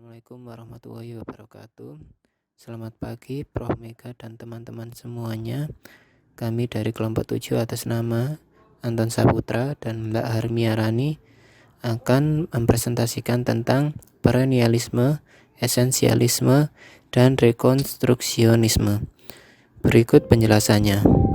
Assalamualaikum warahmatullahi wabarakatuh. Selamat pagi Prof Mega dan teman-teman semuanya. Kami dari kelompok 7 atas nama Anton Saputra dan Mbak Harmiarani akan mempresentasikan tentang perennialisme, esensialisme, dan rekonstruksionisme. Berikut penjelasannya.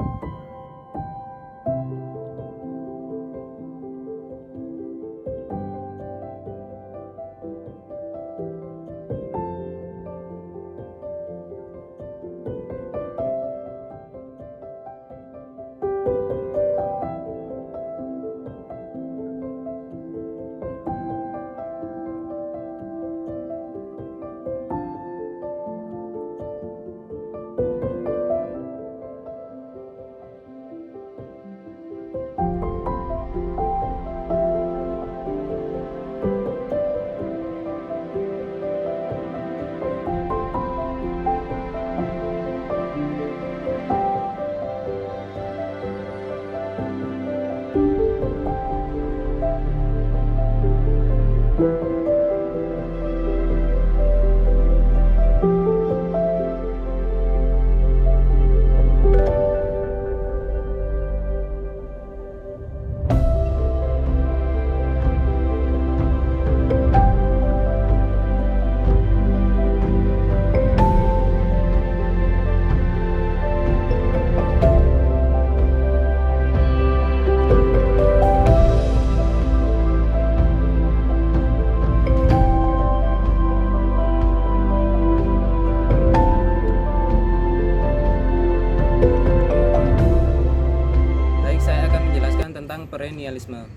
Perennialisme.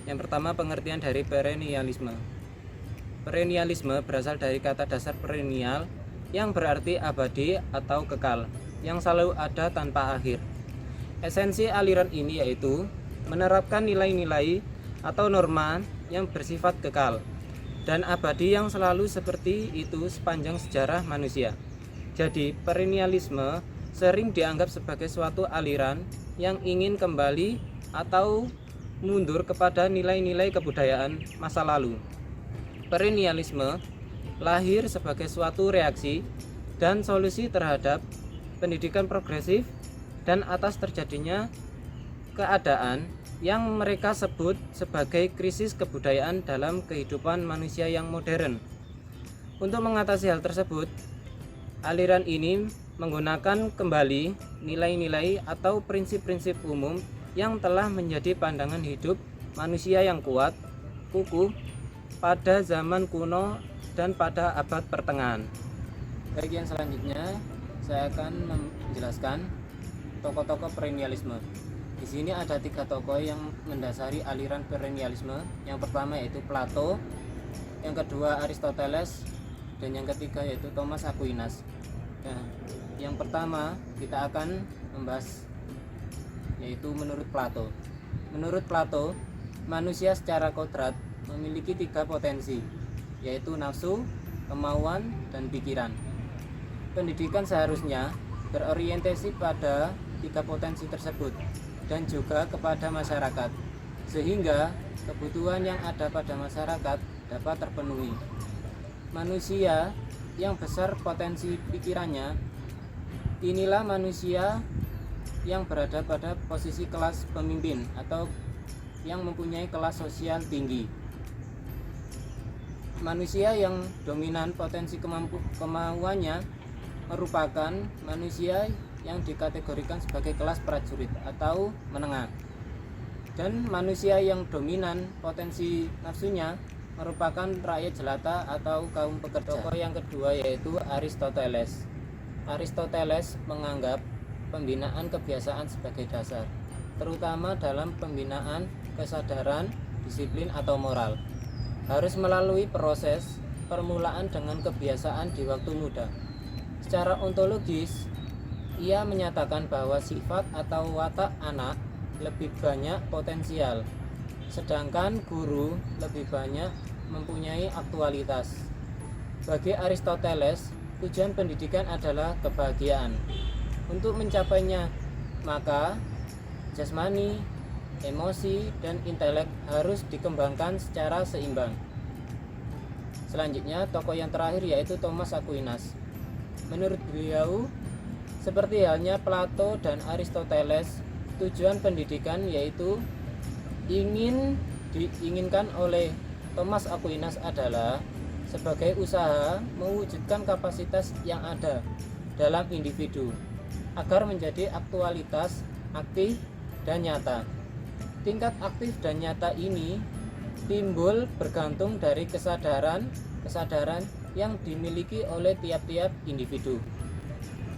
Yang pertama, pengertian dari perennialisme. Perennialisme berasal dari kata dasar perennial yang berarti abadi atau kekal, yang selalu ada tanpa akhir. Esensi aliran ini yaitu menerapkan nilai-nilai atau norma yang bersifat kekal dan abadi yang selalu seperti itu sepanjang sejarah manusia. Jadi, perennialisme sering dianggap sebagai suatu aliran yang ingin kembali atau mundur kepada nilai-nilai kebudayaan masa lalu. Perennialisme lahir sebagai suatu reaksi dan solusi terhadap pendidikan progresif dan atas terjadinya keadaan yang mereka sebut sebagai krisis kebudayaan dalam kehidupan manusia yang modern. Untuk mengatasi hal tersebut, aliran ini menggunakan kembali nilai-nilai atau prinsip-prinsip umum yang telah menjadi pandangan hidup manusia yang kuat, kukuh pada zaman kuno dan pada abad pertengahan. Bagian selanjutnya saya akan menjelaskan tokoh-tokoh perennialisme. Di sini ada 3 tokoh yang mendasari aliran perennialisme. Yang pertama yaitu Plato, yang kedua Aristoteles, dan yang ketiga yaitu Thomas Aquinas. Nah, yang pertama kita akan membahas yaitu menurut Plato. Menurut Plato, manusia secara kodrat memiliki 3 potensi, yaitu nafsu, kemauan, dan pikiran. Pendidikan seharusnya berorientasi pada 3 potensi tersebut dan juga kepada masyarakat, sehingga kebutuhan yang ada pada masyarakat dapat terpenuhi. Manusia yang besar potensi pikirannya, inilah manusia yang berada pada posisi kelas pemimpin atau yang mempunyai kelas sosial tinggi. Manusia yang dominan potensi kemauannya merupakan manusia yang dikategorikan sebagai kelas prajurit atau menengah. Dan manusia yang dominan potensi nafsunya merupakan rakyat jelata atau kaum pekerja. Tokoh yang kedua yaitu Aristoteles. Aristoteles menganggap pembinaan kebiasaan sebagai dasar, terutama dalam pembinaan kesadaran, disiplin atau moral. Harus melalui proses permulaan dengan kebiasaan di waktu muda. Secara ontologis, ia menyatakan bahwa sifat atau watak anak lebih banyak potensial, sedangkan guru lebih banyak mempunyai aktualitas. Bagi Aristoteles, tujuan pendidikan adalah kebahagiaan. Untuk mencapainya, maka jasmani, emosi, dan intelek harus dikembangkan secara seimbang. Selanjutnya, tokoh yang terakhir yaitu Thomas Aquinas. Menurut beliau, seperti halnya Plato dan Aristoteles, tujuan pendidikan yaitu diinginkan oleh Thomas Aquinas adalah sebagai usaha mewujudkan kapasitas yang ada dalam individu agar menjadi aktualitas, aktif, dan nyata. Tingkat aktif dan nyata ini timbul bergantung dari kesadaran yang dimiliki oleh tiap-tiap individu.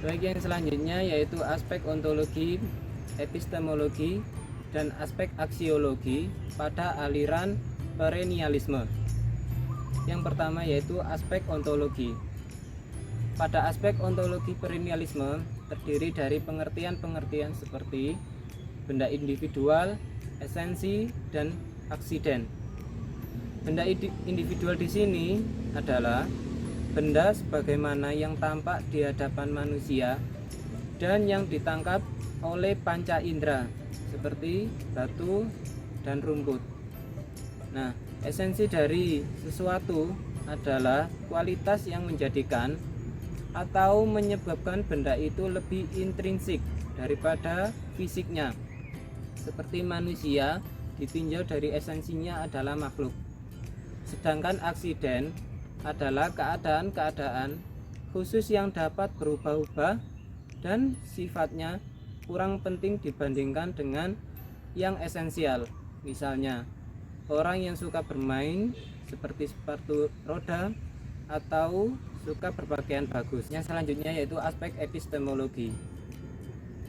Bagian selanjutnya yaitu aspek ontologi, epistemologi, dan aspek aksiologi pada aliran perennialisme. Yang pertama yaitu aspek ontologi. Pada aspek ontologi perennialisme terdiri dari pengertian-pengertian seperti benda individual, esensi, dan aksiden. Benda individual di sini adalah benda sebagaimana yang tampak di hadapan manusia dan yang ditangkap oleh panca indera seperti batu dan rumput. Nah, esensi dari sesuatu adalah kualitas yang menjadikan atau menyebabkan benda itu lebih intrinsik daripada fisiknya. Seperti manusia ditinjau dari esensinya adalah makhluk. Sedangkan aksiden adalah keadaan-keadaan khusus yang dapat berubah-ubah dan sifatnya kurang penting dibandingkan dengan yang esensial. Misalnya, orang yang suka bermain seperti sepatu roda atau suka berpakaian bagus. Yang selanjutnya yaitu aspek epistemologi.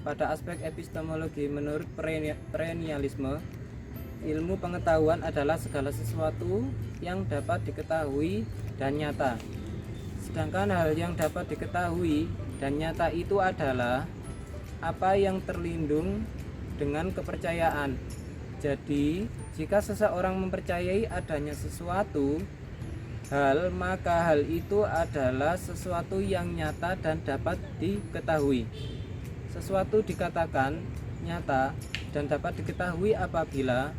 Pada aspek epistemologi menurut perennialisme, ilmu pengetahuan adalah segala sesuatu yang dapat diketahui dan nyata. Sedangkan hal yang dapat diketahui dan nyata itu adalah apa yang terlindung dengan kepercayaan. Jadi, jika seseorang mempercayai adanya sesuatu hal, maka hal itu adalah sesuatu yang nyata dan dapat diketahui. Sesuatu dikatakan nyata dan dapat diketahui apabila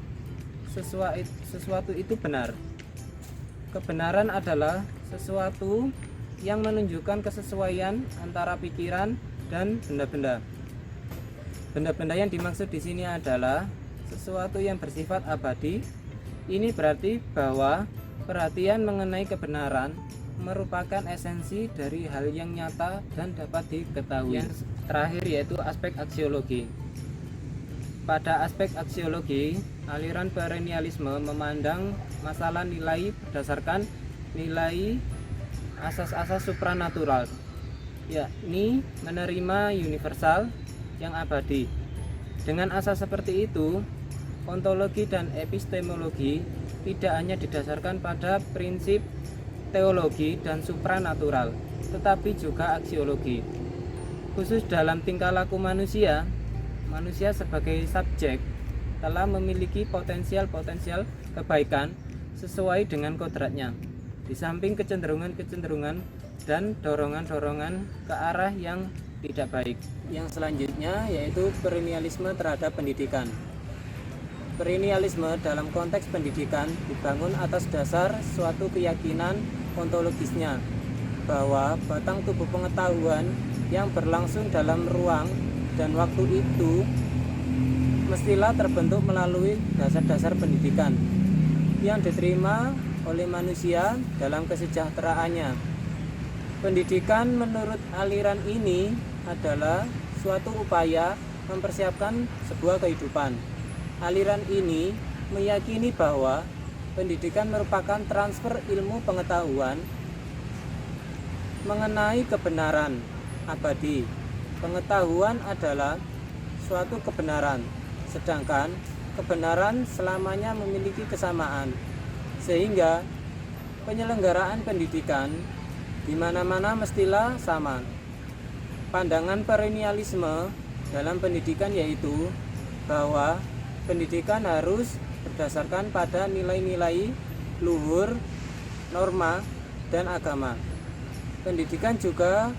sesuatu itu benar. Kebenaran adalah sesuatu yang menunjukkan kesesuaian antara pikiran dan benda-benda. Benda-benda yang dimaksud di sini adalah sesuatu yang bersifat abadi. Ini berarti bahwa perhatian mengenai kebenaran merupakan esensi dari hal yang nyata dan dapat diketahui. Yang terakhir yaitu aspek aksiologi. Pada aspek aksiologi, aliran perennialisme memandang masalah nilai berdasarkan nilai asas-asas supranatural, yakni menerima universal yang abadi. Dengan asas seperti itu, ontologi dan epistemologi tidak hanya didasarkan pada prinsip teologi dan supranatural, tetapi juga aksiologi. Khusus dalam tingkah laku manusia sebagai subjek telah memiliki potensial kebaikan sesuai dengan kodratnya, di samping kecenderungan dan dorongan ke arah yang tidak baik. Yang selanjutnya yaitu perennialisme terhadap pendidikan. Perennialisme dalam konteks pendidikan dibangun atas dasar suatu keyakinan ontologisnya bahwa batang tubuh pengetahuan yang berlangsung dalam ruang dan waktu itu mestilah terbentuk melalui dasar-dasar pendidikan yang diterima oleh manusia dalam kesejahteraannya. Pendidikan menurut aliran ini adalah suatu upaya mempersiapkan sebuah kehidupan. Aliran ini meyakini bahwa pendidikan merupakan transfer ilmu pengetahuan mengenai kebenaran abadi. Pengetahuan adalah suatu kebenaran, sedangkan kebenaran selamanya memiliki kesamaan, sehingga penyelenggaraan pendidikan di mana-mana mestilah sama. Pandangan perennialisme dalam pendidikan yaitu bahwa pendidikan harus berdasarkan pada nilai-nilai luhur, norma, dan agama. Pendidikan juga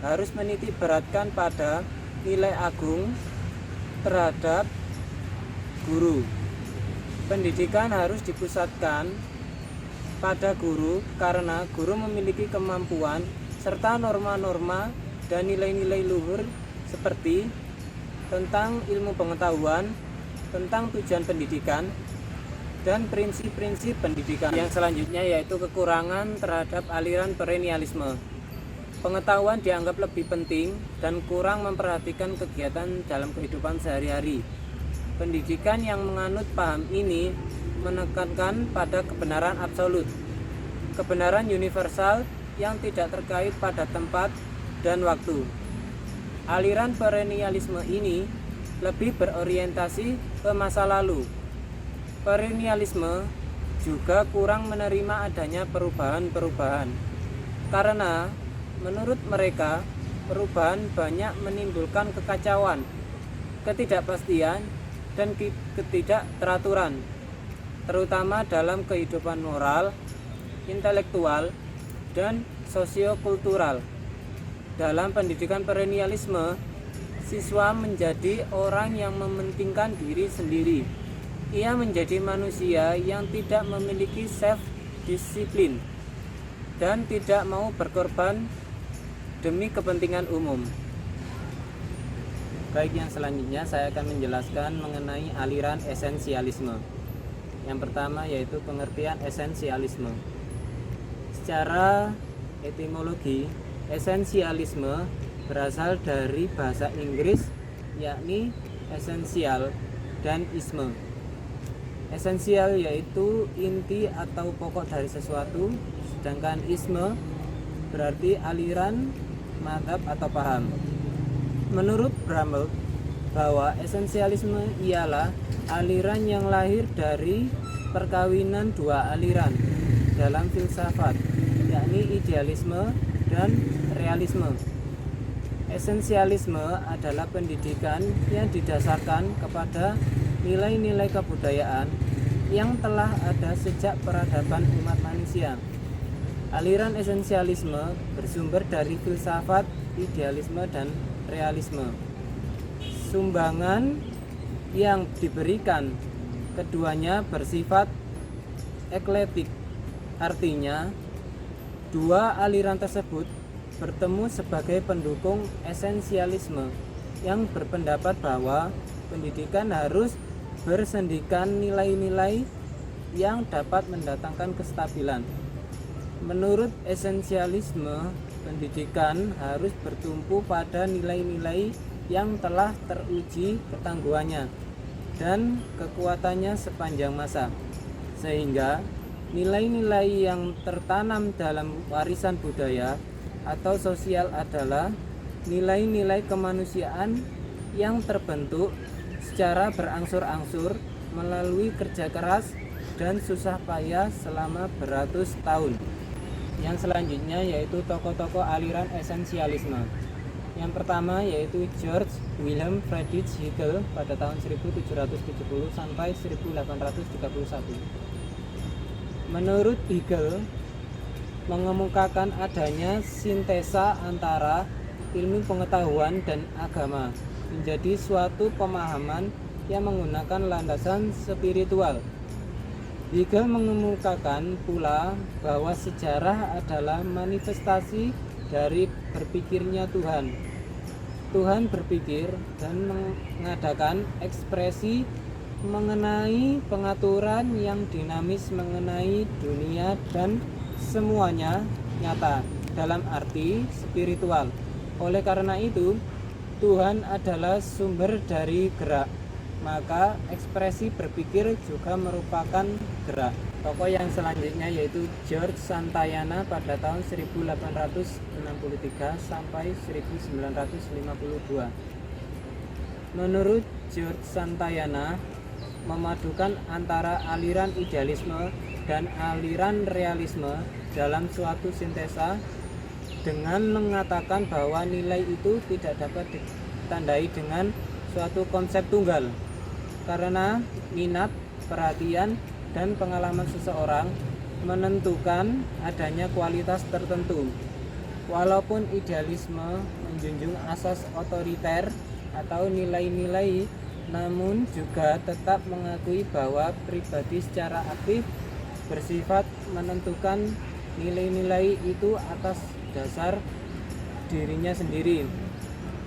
harus menitik beratkan pada nilai agung terhadap guru. Pendidikan harus dipusatkan pada guru karena guru memiliki kemampuan serta norma-norma dan nilai-nilai luhur seperti tentang ilmu pengetahuan, tentang tujuan pendidikan, dan prinsip-prinsip pendidikan. Yang selanjutnya yaitu kekurangan terhadap aliran perennialisme. Pengetahuan dianggap lebih penting dan kurang memperhatikan kegiatan dalam kehidupan sehari-hari. Pendidikan yang menganut paham ini menekankan pada kebenaran absolut, kebenaran universal yang tidak terkait pada tempat dan waktu. Aliran perennialisme ini lebih berorientasi ke masa lalu. Perennialisme juga kurang menerima adanya perubahan-perubahan karena menurut mereka perubahan banyak menimbulkan kekacauan, ketidakpastian, dan ketidakteraturan, terutama dalam kehidupan moral, intelektual, dan sosiokultural. Dalam pendidikan perennialisme, siswa menjadi orang yang mementingkan diri sendiri. Ia menjadi manusia yang tidak memiliki self-disiplin dan tidak mau berkorban demi kepentingan umum. Baik, yang selanjutnya saya akan menjelaskan mengenai aliran esensialisme. Yang pertama yaitu pengertian esensialisme. Secara etimologi, esensialisme berasal dari bahasa Inggris yakni esensial dan isme. Esensial yaitu inti atau pokok dari sesuatu, sedangkan isme berarti aliran, mazhab atau paham. Menurut Bramel, bahwa esensialisme ialah aliran yang lahir dari perkawinan dua aliran dalam filsafat, yakni idealisme dan realisme. Esensialisme adalah pendidikan yang didasarkan kepada nilai-nilai kebudayaan yang telah ada sejak peradaban umat manusia. Aliran esensialisme bersumber dari filsafat, idealisme, dan realisme. Sumbangan yang diberikan keduanya bersifat eklektik, artinya dua aliran tersebut bertemu sebagai pendukung esensialisme yang berpendapat bahwa pendidikan harus bersendikan nilai-nilai yang dapat mendatangkan kestabilan. Menurut esensialisme, pendidikan harus bertumpu pada nilai-nilai yang telah teruji ketangguhannya dan kekuatannya sepanjang masa, sehingga nilai-nilai yang tertanam dalam warisan budaya atau sosial adalah nilai-nilai kemanusiaan yang terbentuk secara berangsur-angsur melalui kerja keras dan susah payah selama beratus tahun. Yang selanjutnya yaitu tokoh-tokoh aliran esensialisme. Yang pertama yaitu George Wilhelm Friedrich Hegel pada tahun 1770 sampai 1831. Menurut Hegel, mengemukakan adanya sintesa antara ilmu pengetahuan dan agama menjadi suatu pemahaman yang menggunakan landasan spiritual. Hegel mengemukakan pula bahwa sejarah adalah manifestasi dari berpikirnya Tuhan. Tuhan berpikir dan mengadakan ekspresi mengenai pengaturan yang dinamis mengenai dunia dan semuanya nyata dalam arti spiritual. Oleh karena itu, Tuhan adalah sumber dari gerak, maka ekspresi berpikir juga merupakan gerak. Tokoh yang selanjutnya yaitu George Santayana pada tahun 1863 sampai 1952. Menurut George Santayana, memadukan antara aliran idealisme dan aliran realisme dalam suatu sintesa dengan mengatakan bahwa nilai itu tidak dapat ditandai dengan suatu konsep tunggal, karena minat, perhatian, dan pengalaman seseorang menentukan adanya kualitas tertentu. Walaupun idealisme menjunjung asas otoriter atau nilai-nilai, namun juga tetap mengakui bahwa pribadi secara aktif bersifat menentukan nilai-nilai itu atas dasar dirinya sendiri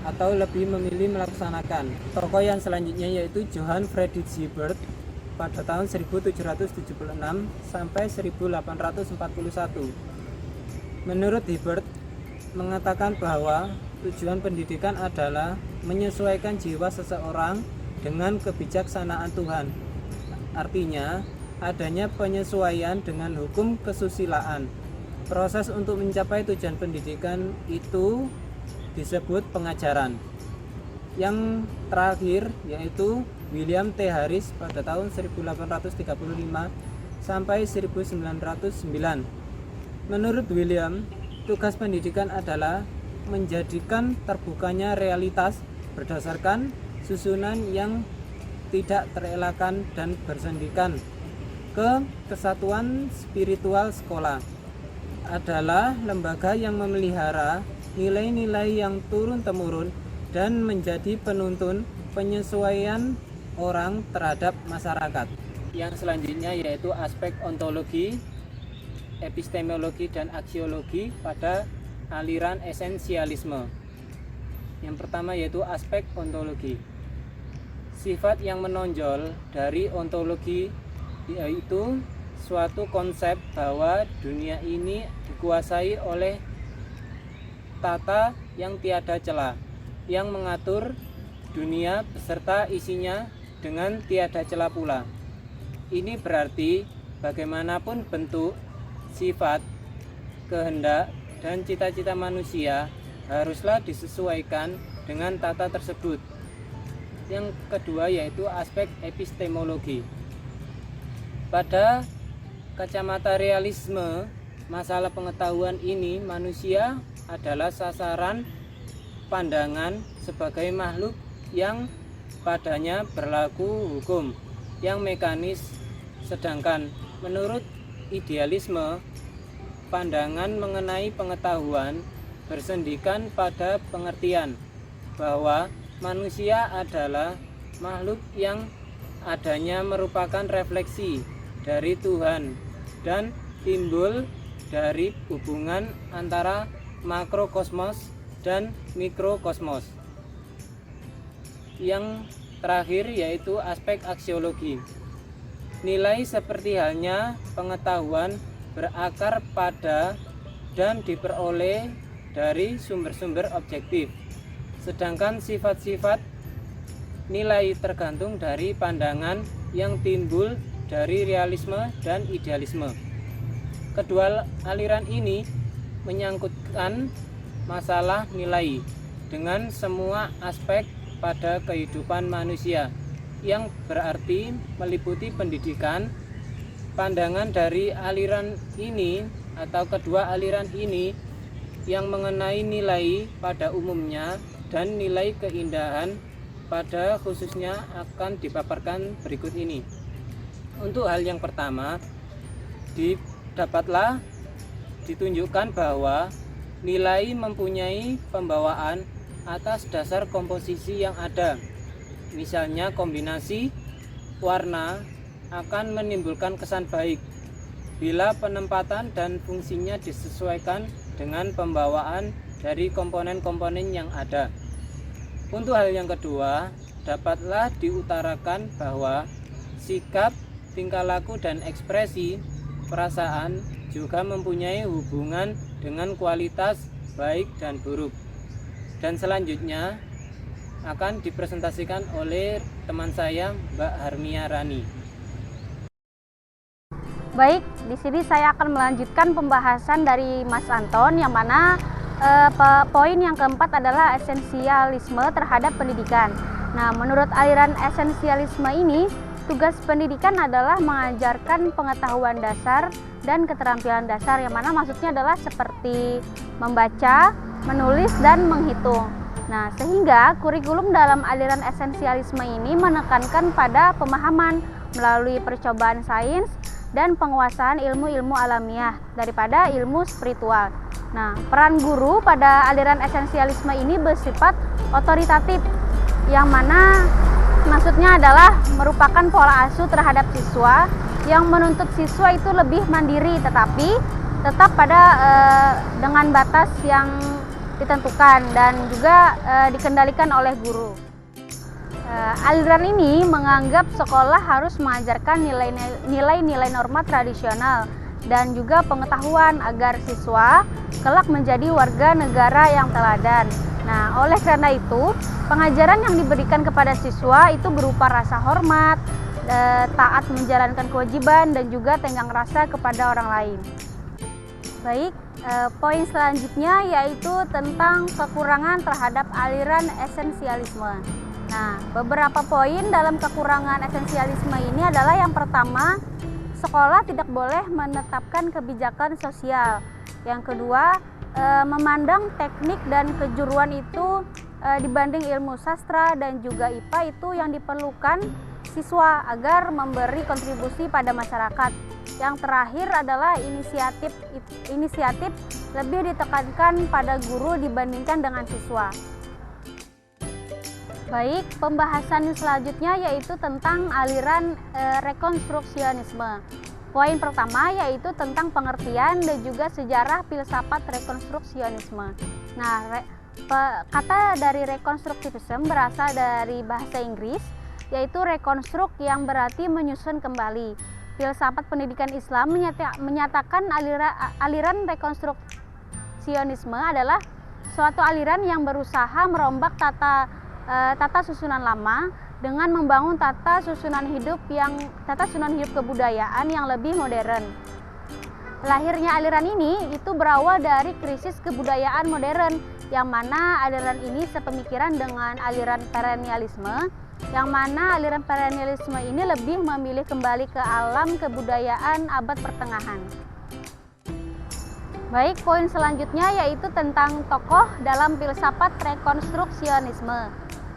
atau lebih memilih melaksanakan. Tokoh yang selanjutnya yaitu Johann Friedrich Hilbert pada tahun 1776 sampai 1841. Menurut Hilbert mengatakan bahwa tujuan pendidikan adalah menyesuaikan jiwa seseorang dengan kebijaksanaan Tuhan. Artinya, adanya penyesuaian dengan hukum kesusilaan. Proses untuk mencapai tujuan pendidikan itu disebut pengajaran. Yang terakhir yaitu William T. Harris pada tahun 1835 sampai 1909. Menurut William, tugas pendidikan adalah menjadikan terbukanya realitas berdasarkan susunan yang tidak terelakkan dan bersendikan ke kesatuan spiritual. Sekolah adalah lembaga yang memelihara nilai-nilai yang turun-temurun dan menjadi penuntun penyesuaian orang terhadap masyarakat. Yang selanjutnya yaitu aspek ontologi, epistemologi, dan aksiologi pada aliran esensialisme. Yang pertama yaitu aspek ontologi. Sifat yang menonjol dari ontologi yaitu suatu konsep bahwa dunia ini dikuasai oleh tata yang tiada celah, yang mengatur dunia beserta isinya dengan tiada celah pula. Ini berarti bagaimanapun bentuk, sifat, kehendak, dan cita-cita manusia haruslah disesuaikan dengan tata tersebut. Yang kedua yaitu aspek epistemologi. Pada kacamata realisme, masalah pengetahuan ini manusia adalah sasaran pandangan sebagai makhluk yang padanya berlaku hukum yang mekanis, sedangkan menurut idealisme, pandangan mengenai pengetahuan bersendikan pada pengertian bahwa manusia adalah makhluk yang adanya merupakan refleksi dari Tuhan dan timbul dari hubungan antara makrokosmos dan mikrokosmos. Yang terakhir yaitu aspek aksiologi. Nilai seperti halnya pengetahuan berakar pada dan diperoleh dari sumber-sumber objektif, sedangkan sifat-sifat nilai tergantung dari pandangan yang timbul dari realisme dan idealisme. Kedua aliran ini menyangkutkan masalah nilai dengan semua aspek pada kehidupan manusia, yang berarti meliputi pendidikan. Pandangan dari aliran ini atau kedua aliran ini yang mengenai nilai pada umumnya dan nilai keindahan pada khususnya akan dipaparkan berikut ini. Untuk hal yang pertama, dapatlah ditunjukkan bahwa nilai mempunyai pembawaan atas dasar komposisi yang ada. Misalnya kombinasi warna akan menimbulkan kesan baik bila penempatan dan fungsinya disesuaikan dengan pembawaan dari komponen-komponen yang ada. Untuk hal yang kedua, dapatlah diutarakan bahwa sikap, tingkah laku, dan ekspresi perasaan juga mempunyai hubungan dengan kualitas baik dan buruk. Dan selanjutnya akan dipresentasikan oleh teman saya, Mbak Harmia Rani. Baik, di sini saya akan melanjutkan pembahasan dari Mas Anton, yang mana poin yang keempat adalah esensialisme terhadap pendidikan. Nah, menurut aliran esensialisme ini, tugas pendidikan adalah mengajarkan pengetahuan dasar dan keterampilan dasar, yang mana maksudnya adalah seperti membaca, menulis, dan menghitung. Nah, sehingga kurikulum dalam aliran esensialisme ini menekankan pada pemahaman melalui percobaan sains dan penguasaan ilmu-ilmu alamiah daripada ilmu spiritual. Nah, peran guru pada aliran esensialisme ini bersifat otoritatif, yang mana maksudnya adalah merupakan pola asuh terhadap siswa yang menuntut siswa itu lebih mandiri, tetapi tetap pada dengan batas yang ditentukan dan juga dikendalikan oleh guru. Aliran ini menganggap sekolah harus mengajarkan nilai-nilai norma tradisional dan juga pengetahuan agar siswa kelak menjadi warga negara yang teladan. Nah, oleh karena itu, pengajaran yang diberikan kepada siswa itu berupa rasa hormat, taat menjalankan kewajiban, dan juga tenggang rasa kepada orang lain. Baik, poin selanjutnya yaitu tentang kekurangan terhadap aliran esensialisme. Nah, beberapa poin dalam kekurangan esensialisme ini adalah yang pertama, sekolah tidak boleh menetapkan kebijakan sosial. Yang kedua, memandang teknik dan kejuruan itu dibanding ilmu sastra dan juga IPA itu yang diperlukan siswa agar memberi kontribusi pada masyarakat. Yang terakhir adalah inisiatif lebih ditekankan pada guru dibandingkan dengan siswa. Baik, pembahasan selanjutnya yaitu tentang aliran rekonstruksionisme. Poin pertama yaitu tentang pengertian dan juga sejarah filsafat rekonstruksionisme. Nah, kata dari rekonstruktivisme berasal dari bahasa Inggris, yaitu rekonstruk yang berarti menyusun kembali. Filsafat pendidikan Islam menyatakan aliran rekonstruksionisme adalah suatu aliran yang berusaha merombak tata susunan lama dengan membangun tata susunan hidup kebudayaan yang lebih modern. Lahirnya aliran ini itu berawal dari krisis kebudayaan modern, yang mana aliran ini sepemikiran dengan aliran perennialisme, yang mana aliran perennialisme ini lebih memilih kembali ke alam kebudayaan abad pertengahan. Baik, poin selanjutnya yaitu tentang tokoh dalam filsafat rekonstruksionisme.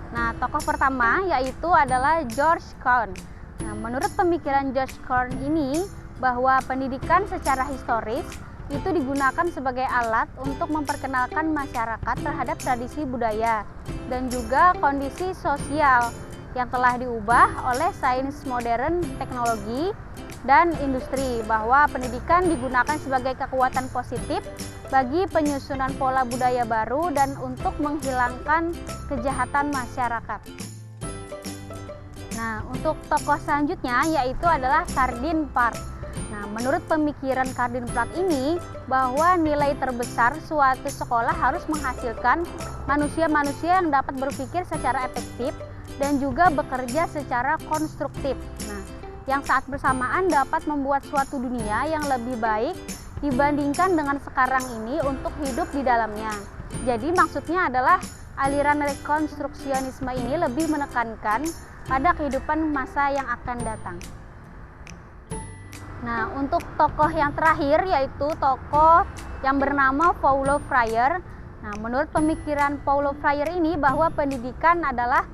Nah, tokoh pertama yaitu adalah George Cohn. Nah, menurut pemikiran George Cohn ini, bahwa pendidikan secara historis itu digunakan sebagai alat untuk memperkenalkan masyarakat terhadap tradisi budaya dan juga kondisi sosial yang telah diubah oleh sains modern, teknologi, dan industri, bahwa pendidikan digunakan sebagai kekuatan positif bagi penyusunan pola budaya baru dan untuk menghilangkan kejahatan masyarakat. Nah, untuk tokoh selanjutnya yaitu adalah Karl Barth. Nah, menurut pemikiran Karl Barth ini, bahwa nilai terbesar suatu sekolah harus menghasilkan manusia-manusia yang dapat berpikir secara efektif dan juga bekerja secara konstruktif. Nah, yang saat bersamaan dapat membuat suatu dunia yang lebih baik dibandingkan dengan sekarang ini untuk hidup di dalamnya. Jadi maksudnya adalah aliran rekonstruksionisme ini lebih menekankan pada kehidupan masa yang akan datang. Nah, untuk tokoh yang terakhir yaitu tokoh yang bernama Paulo Freire. Nah, menurut pemikiran Paulo Freire ini, bahwa pendidikan adalah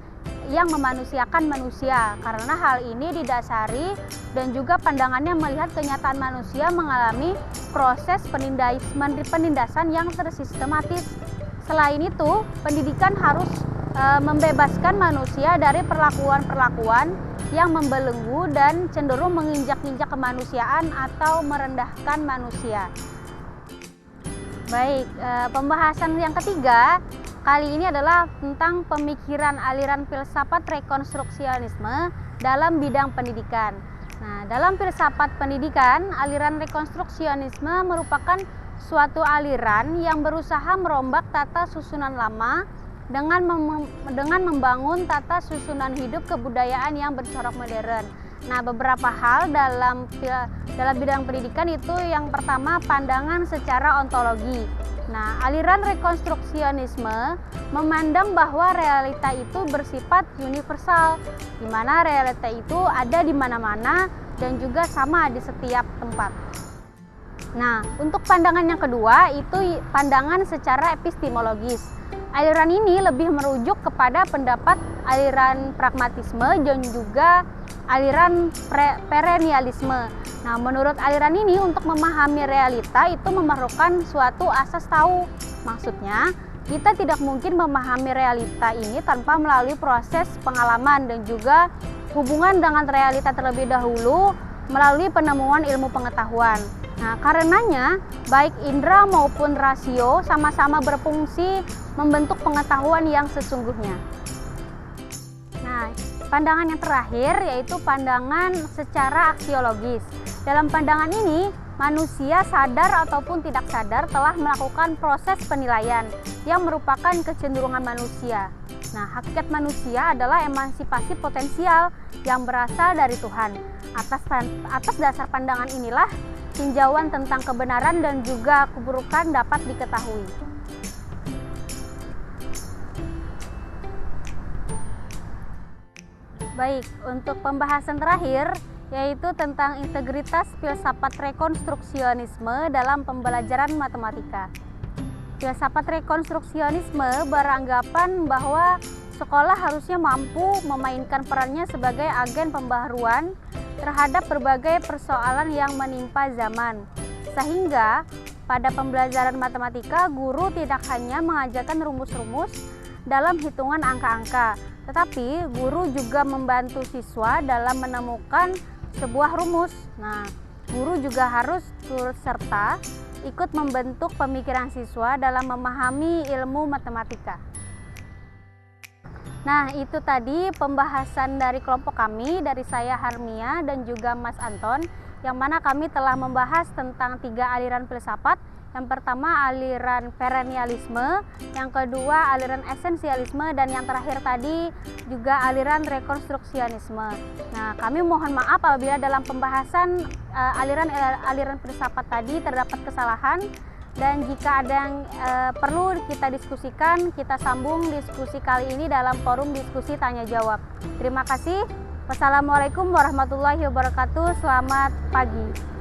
yang memanusiakan manusia, karena hal ini didasari dan juga pandangannya melihat kenyataan manusia mengalami proses penindasan yang tersistematis. Selain itu, pendidikan harus membebaskan manusia dari perlakuan-perlakuan yang membelenggu dan cenderung menginjak-injak kemanusiaan atau merendahkan manusia. Baik, pembahasan yang ketiga kali ini adalah tentang pemikiran aliran filsafat rekonstruksionisme dalam bidang pendidikan. Nah, dalam filsafat pendidikan, aliran rekonstruksionisme merupakan suatu aliran yang berusaha merombak tata susunan lama dengan membangun tata susunan hidup kebudayaan yang bercorak modern. Nah, beberapa hal dalam bidang pendidikan itu, yang pertama, pandangan secara ontologi. Nah, aliran rekonstruksionisme memandang bahwa realita itu bersifat universal, di mana realita itu ada di mana-mana dan juga sama di setiap tempat. Nah, untuk pandangan yang kedua itu pandangan secara epistemologis. Aliran ini lebih merujuk kepada pendapat aliran pragmatisme dan juga aliran perennialisme. Nah, menurut aliran ini, untuk memahami realita itu memerlukan suatu asas tahu. Maksudnya, kita tidak mungkin memahami realita ini tanpa melalui proses pengalaman dan juga hubungan dengan realita terlebih dahulu melalui penemuan ilmu pengetahuan. Nah, karenanya baik indera maupun rasio sama-sama berfungsi membentuk pengetahuan yang sesungguhnya. Nah, pandangan yang terakhir yaitu pandangan secara aksiologis. Dalam pandangan ini, manusia sadar ataupun tidak sadar telah melakukan proses penilaian yang merupakan kecenderungan manusia. Nah, hakikat manusia adalah emansipasi potensial yang berasal dari Tuhan. Atas dasar pandangan inilah tinjauan tentang kebenaran dan juga keburukan dapat diketahui. Baik, untuk pembahasan terakhir yaitu tentang integritas filsafat rekonstruksionisme dalam pembelajaran matematika. Filsafat rekonstruksionisme beranggapan bahwa sekolah harusnya mampu memainkan perannya sebagai agen pembaharuan terhadap berbagai persoalan yang menimpa zaman. Sehingga pada pembelajaran matematika, guru tidak hanya mengajarkan rumus-rumus dalam hitungan angka-angka, tetapi guru juga membantu siswa dalam menemukan sebuah rumus. Nah, guru juga harus turut serta ikut membentuk pemikiran siswa dalam memahami ilmu matematika. Nah, itu tadi pembahasan dari kelompok kami, dari saya Harmia dan juga Mas Anton, yang mana kami telah membahas tentang 3 aliran filsafat. Yang pertama aliran perennialisme, yang kedua aliran esensialisme, dan yang terakhir tadi juga aliran rekonstruksionisme. Nah, kami mohon maaf apabila dalam pembahasan aliran filsafat tadi terdapat kesalahan, dan jika ada yang perlu kita diskusikan, kita sambung diskusi kali ini dalam forum diskusi tanya jawab. Terima kasih. Wassalamualaikum warahmatullahi wabarakatuh. Selamat pagi.